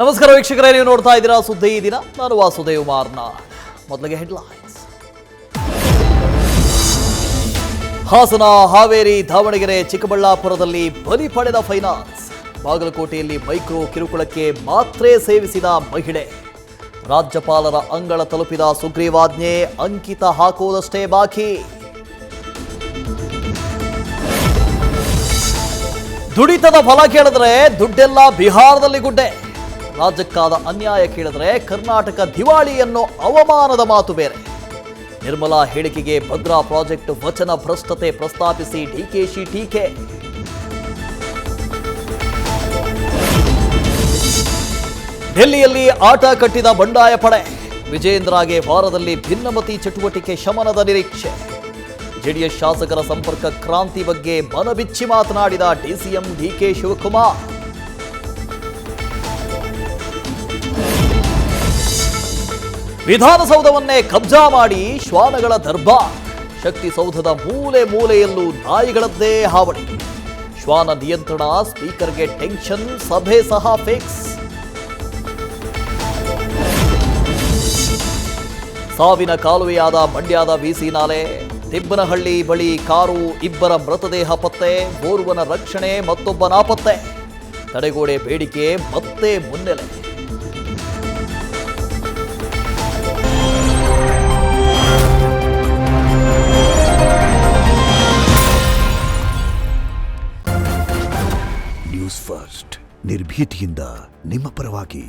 ನಮಸ್ಕಾರ ವೀಕ್ಷಕರೇ, ನೀವು ನೋಡ್ತಾ ಇದ್ದೀರಾ ಸುದ್ದಿ ಈ ದಿನ. ನಾನು ವಾಸುದೇವ್ ಮಾರ್ನಾಳ್. ಮೊದಲಿಗೆ ಹೆಡ್ಲೈನ್ಸ್. ಹಾಸನ, ಹಾವೇರಿ, ದಾವಣಗೆರೆ, ಚಿಕ್ಕಬಳ್ಳಾಪುರದಲ್ಲಿ ಬಲಿ ಪಡೆದ ಫೈನಾನ್ಸ್. ಬಾಗಲಕೋಟೆಯಲ್ಲಿ ಮೈಕ್ರೋ ಕಿರುಕುಳಕ್ಕೆ ಮಾತ್ರೆ ಸೇವಿಸಿದ ಮಹಿಳೆ. ರಾಜ್ಯಪಾಲರ ಅಂಗಳ ತಲುಪಿದ ಸುಗ್ರೀವಾಜ್ಞೆ ಅಂಕಿತ ಹಾಕುವುದಷ್ಟೇ ಬಾಕಿ. ದುಡಿತದ ಫಲ ಕೇಳಿದ್ರೆ ದುಡ್ಡೆಲ್ಲ ಬಿಹಾರದಲ್ಲಿ ಗುಡ್ಡೆ. ರಾಜ್ಯಕ್ಕಾದ ಅನ್ಯಾಯ ಕೇಳಿದ್ರೆ ಕರ್ನಾಟಕ ದಿವಾಳಿ ಅನ್ನೋ ಅವಮಾನದ ಮಾತು ಬೇರೆ. ನಿರ್ಮಲಾ ಹೇಳಿಕೆಗೆ ಭದ್ರಾ ಪ್ರಾಜೆಕ್ಟ್ ವಚನ ಭ್ರಷ್ಟತೆ ಪ್ರಸ್ತಾಪಿಸಿ ಡಿಕೆಶಿ ಟೀಕೆ. ಡೆಲ್ಲಿಯಲ್ಲಿ ಆಟ ಕಟ್ಟಿದ ಬಂಡಾಯ ಪಡೆ. ವಿಜೇಂದ್ರಗೆ ವಾರದಲ್ಲಿ ಭಿನ್ನಮತಿ ಚಟುವಟಿಕೆ ಶಮನದ ನಿರೀಕ್ಷೆ. ಜೆಡಿಎಸ್ ಶಾಸಕರ ಸಂಪರ್ಕ ಕ್ರಾಂತಿ ಬಗ್ಗೆ ಮನಬಿಚ್ಚಿ ಮಾತನಾಡಿದ ಡಿಸಿಎಂ ಡಿಕೆ ಶಿವಕುಮಾರ್. ವಿಧಾನಸೌಧವನ್ನೇ ಕಬ್ಜಾ ಮಾಡಿ ಶ್ವಾನಗಳ ದರ್ಬಾರ್. ಶಕ್ತಿಸೌಧದ ಮೂಲೆ ಮೂಲೆಯಲ್ಲೂ ನಾಯಿಗಳದ್ದೇ ಹಾವಳಿ. ಶ್ವಾನ ನಿಯಂತ್ರಣ, ಸ್ಪೀಕರ್ಗೆ ಟೆನ್ಷನ್, ಸಭೆ ಸಹ ಫಿಕ್ಸ್. ಸಾವಿನ ಕಾಲುವೆಯಾದ ಮಂಡ್ಯದ ಬಿಸಿ ನಾಲೆ. ತಿಬ್ಬನಹಳ್ಳಿ ಬಳಿ ಕಾರು, ಇಬ್ಬರ ಮೃತದೇಹ ಪತ್ತೆ. ಓರ್ವನ ರಕ್ಷಣೆ, ಮತ್ತೊಬ್ಬ ನಾಪತ್ತೆ. ತಡೆಗೋಡೆ ಬೇಡಿಕೆ ಮತ್ತೆ ಮುನ್ನೆಲೆ. ನ್ಯೂಸ್ ಫಸ್ಟ್, ನಿರ್ಭೀತಿಯಿಂದ ನಿಮ್ಮ ಪರವಾಗಿ.